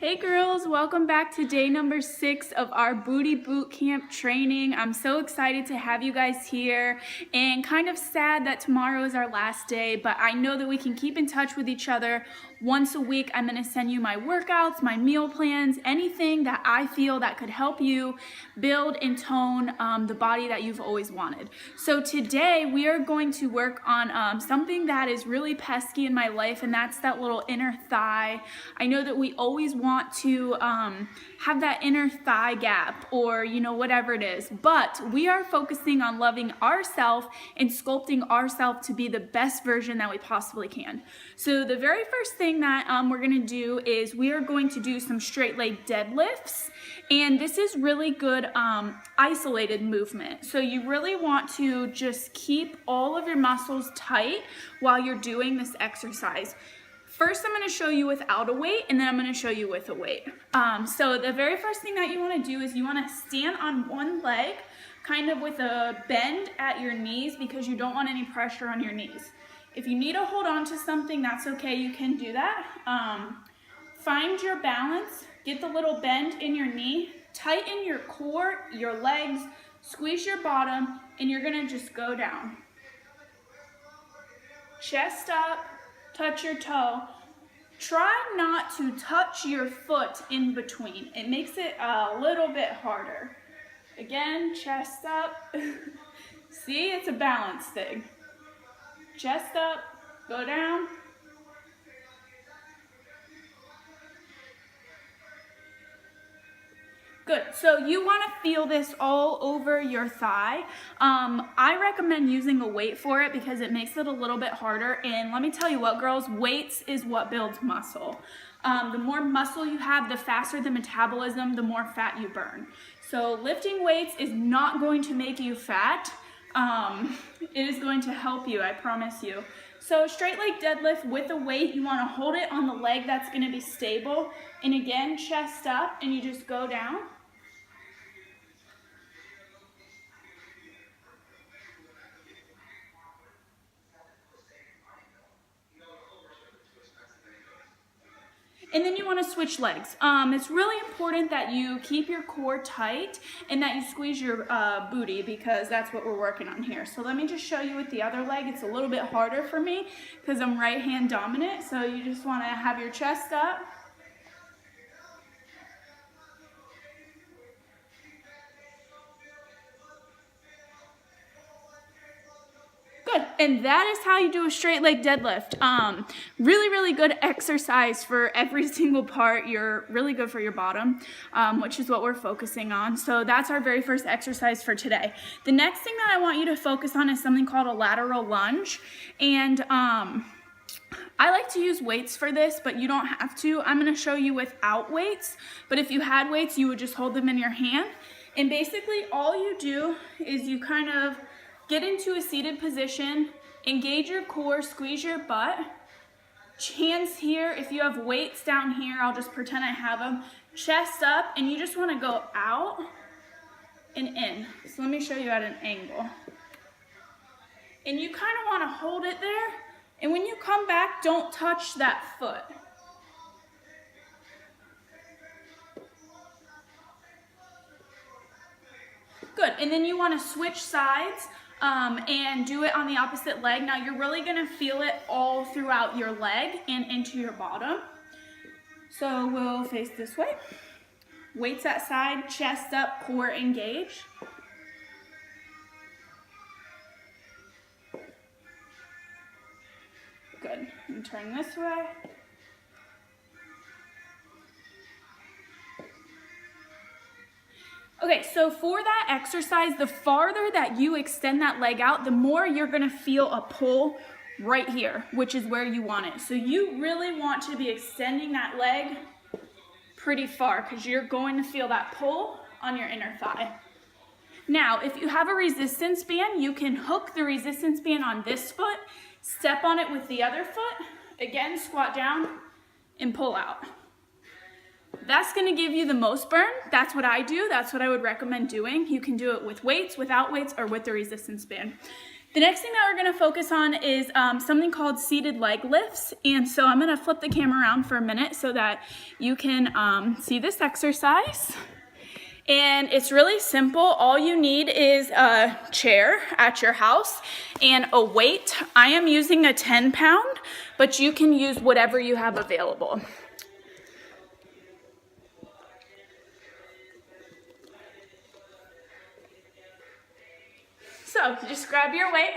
Hey girls, welcome back to day number 6 of our booty boot camp training. I'm so excited to have you guys here and kind of sad that tomorrow is our last day, but I know that we can keep in touch with each other. Once a week, I'm going to send you my workouts, my meal plans, anything that I feel that could help you build and tone the body that you've always wanted. So today we are going to work on something that is really pesky in my life, and that's that little inner thigh. I know that we always want to have that inner thigh gap, or whatever it is, but we are focusing on loving ourselves and sculpting ourselves to be the best version that we possibly can. So the very first thing that we're going to do is we are going to do some straight leg deadlifts, and this is really good isolated movement. So you really want to just keep all of your muscles tight while you're doing this exercise. First, I'm going to show you without a weight, and then I'm going to show you with a weight. So the very first thing that you want to do is you want to stand on one leg, kind of with a bend at your knees, because you don't want any pressure on your knees. If you need to hold on to something, that's okay, you can do that. Find your balance, get the little bend in your knee, tighten your core, your legs, squeeze your bottom, and you're going to just go down. Chest up. Touch your toe. Try not to touch your foot in between. It makes it a little bit harder. Again, chest up. See, it's a balance thing. Chest up, go down. Good, so you want to feel this all over your thigh. I recommend using a weight for it because it makes it a little bit harder. And let me tell you what, girls, weights is what builds muscle. The more muscle you have, the faster the metabolism, the more fat you burn. So lifting weights is not going to make you fat. It is going to help you, I promise you. So straight leg deadlift with a weight, you want to hold it on the leg that's going to be stable. And again, chest up, and you just go down. And then you want to switch legs. It's really important that you keep your core tight and that you squeeze your booty, because that's what we're working on here. So let me just show you with the other leg. It's a little bit harder for me because I'm right hand dominant. So you just want to have your chest up. Good, and that is how you do a straight leg deadlift. Really good exercise for every single part. You're really good for your bottom, which is what we're focusing on. So that's our very first exercise for today. The next thing that I want you to focus on is something called a lateral lunge. And I like to use weights for this, but you don't have to. I'm going to show you without weights, but if you had weights, you would just hold them in your hand. And basically all you do is you kind of get into a seated position, engage your core, squeeze your butt. Hands here. If you have weights down here, I'll just pretend I have them. Chest up, and you just want to go out and in. So let me show you at an angle. And you kind of want to hold it there. And when you come back, don't touch that foot. Good, and then you want to switch sides and do it on the opposite leg. Now you're really going to feel it all throughout your leg and into your bottom. So we'll face this way. Weights that side, chest up, core engage. Good, and turn this way. Okay, so for that exercise, the farther that you extend that leg out, the more you're going to feel a pull right here, which is where you want it. So you really want to be extending that leg pretty far because you're going to feel that pull on your inner thigh. Now, if you have a resistance band, you can hook the resistance band on this foot, step on it with the other foot, again, squat down and pull out. That's going to give you the most burn. That's what I do. That's what I would recommend doing. You can do it with weights, without weights, or with the resistance band. The next thing that we're gonna focus on is something called seated leg lifts. And so I'm gonna flip the camera around for a minute so that you can see this exercise. And it's really simple. All you need is a chair at your house and a weight. I am using a 10-pound, but you can use whatever you have available. So just grab your weight,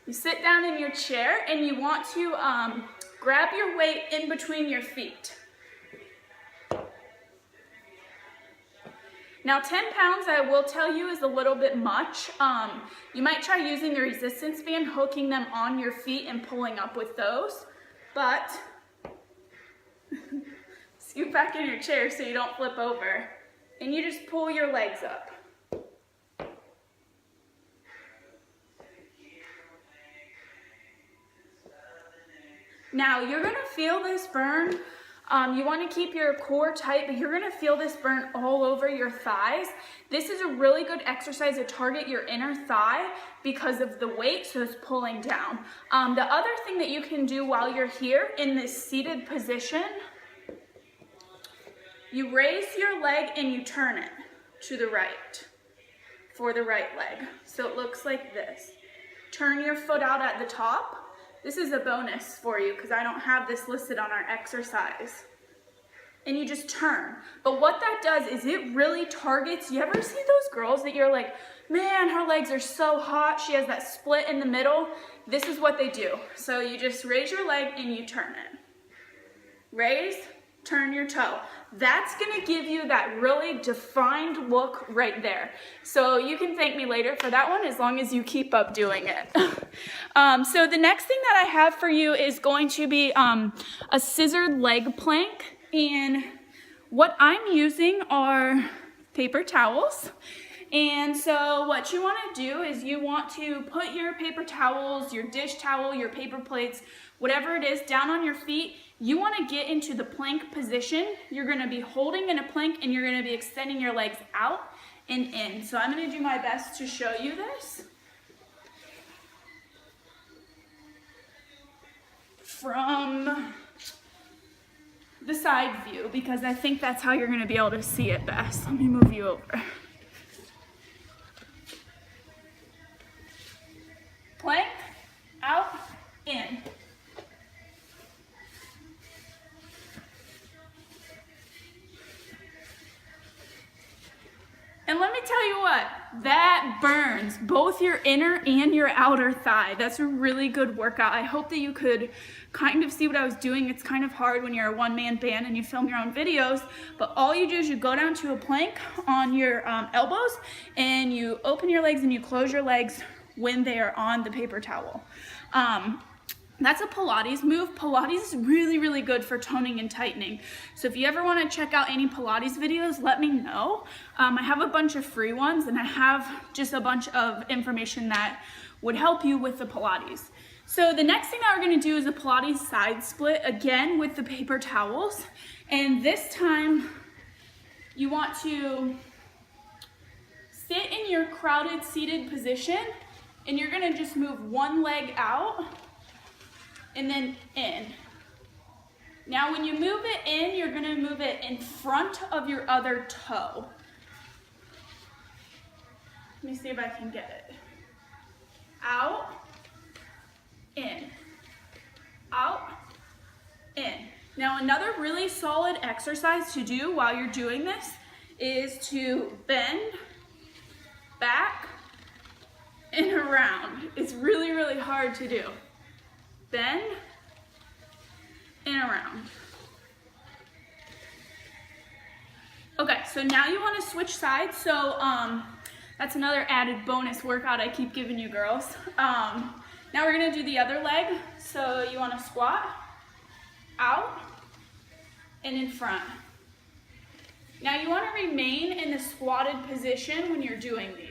you sit down in your chair, and you want to grab your weight in between your feet. Now 10 pounds, I will tell you, is a little bit much. You might try using the resistance band, hooking them on your feet and pulling up with those, but scoot back in your chair so you don't flip over, and you just pull your legs up. Now you're gonna feel this burn. You wanna keep your core tight, but you're gonna feel this burn all over your thighs. This is a really good exercise to target your inner thigh because of the weight, so it's pulling down. The other thing that you can do while you're here in this seated position, you raise your leg and you turn it to the right for the right leg. So it looks like this. Turn your foot out at the top. This is a bonus for you because I don't have this listed on our exercise. And you just turn. But what that does is it really targets, you ever see those girls that you're like, man, her legs are so hot, she has that split in the middle? This is what they do. So you just raise your leg and you turn it. Raise, turn your toe. That's gonna give you that really defined look right there. So you can thank me later for that one as long as you keep up doing it. So the next thing that I have for you is going to be a scissored leg plank. And what I'm using are paper towels. And so what you want to do is you want to put your paper towels, your dish towel, your paper plates, whatever it is, down on your feet. You want to get into the plank position. You're going to be holding in a plank and you're going to be extending your legs out and in. So I'm going to do my best to show you this from the side view because I think that's how you're going to be able to see it best. Let me move you over. Plank, out, in. And let me tell you what, that burns both your inner and your outer thigh. That's a really good workout. I hope that you could kind of see what I was doing. It's kind of hard when you're a one-man band and you film your own videos, but all you do is you go down to a plank on your elbows and you open your legs and you close your legs when they are on the paper towel. That's a Pilates move. Pilates is really, really good for toning and tightening. So if you ever want to check out any Pilates videos, let me know. I have a bunch of free ones and I have just a bunch of information that would help you with the Pilates. So the next thing that we're going to do is a Pilates side split, again with the paper towels. And this time you want to sit in your crowded seated position and you're going to just move one leg out and then in. Now when you move it in, you're gonna move it in front of your other toe. Let me see if I can get it. Out, in, out, in. Now another really solid exercise to do while you're doing this is to bend back and around. It's really, really hard to do. Bend and around. Okay, so now you want to switch sides. So that's another added bonus workout I keep giving you girls. Now we're gonna do the other leg. So you want to squat, out, and in front. Now you want to remain in the squatted position when you're doing these.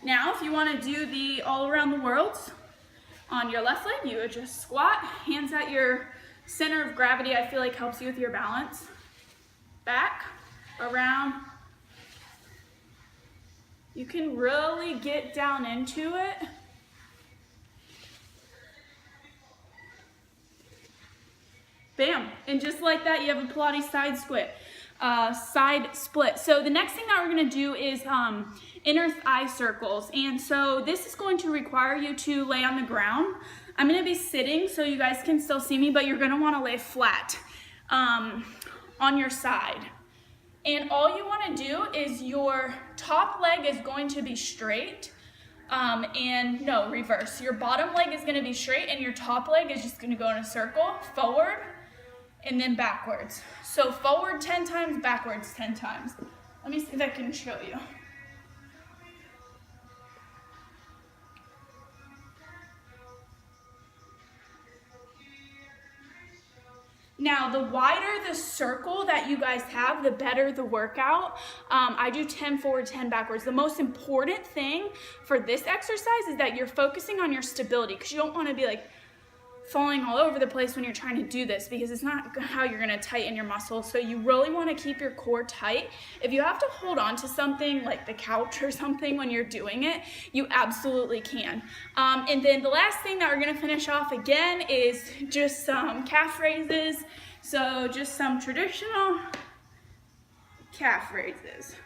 Now, if you want to do the all around the world on your left leg, you would just squat, hands at your center of gravity. I feel like helps you with your balance. Back, around. You can really get down into it. Bam, and just like that, you have a Pilates side split. So the next thing that we're gonna do is inner thigh circles. And so this is going to require you to lay on the ground. I'm gonna be sitting so you guys can still see me, but you're gonna wanna lay flat on your side. And all you wanna do is your top leg is going to be straight, and no, reverse. Your bottom leg is gonna be straight and your top leg is just gonna go in a circle, forward, and then backwards. So forward 10 times, backwards 10 times. Let me see if I can show you. Now, the wider the circle that you guys have, the better the workout. I do 10 forward, 10 backwards. The most important thing for this exercise is that you're focusing on your stability, because you don't want to be like falling all over the place when you're trying to do this, because it's not how you're going to tighten your muscles. So you really want to keep your core tight. If you have to hold on to something like the couch or something when you're doing it, you absolutely can. And then the last thing that we're going to finish off again is just some calf raises. So just some traditional calf raises.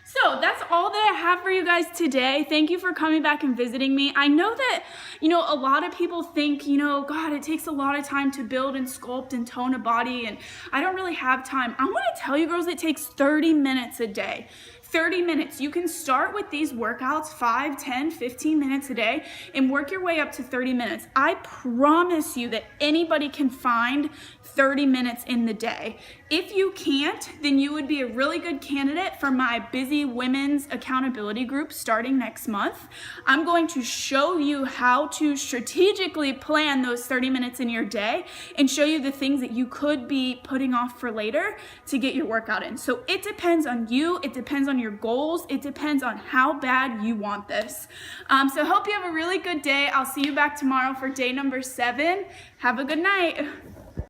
So that's all that I have for you guys today. Thank you for coming back and visiting me. I know that, a lot of people think, God, it takes a lot of time to build and sculpt and tone a body, and I don't really have time. I want to tell you girls, it takes 30 minutes a day. 30 minutes. You can start with these workouts 5, 10, 15 minutes a day and work your way up to 30 minutes. I promise you that anybody can find 30 minutes in the day. If you can't, then you would be a really good candidate for my Busy Women's Accountability Group starting next month. I'm going to show you how to strategically plan those 30 minutes in your day and show you the things that you could be putting off for later to get your workout in. So it depends on you. It depends on your goals. It depends on how bad you want this. So hope you have a really good day. I'll see you back tomorrow for day number 7. Have a good night.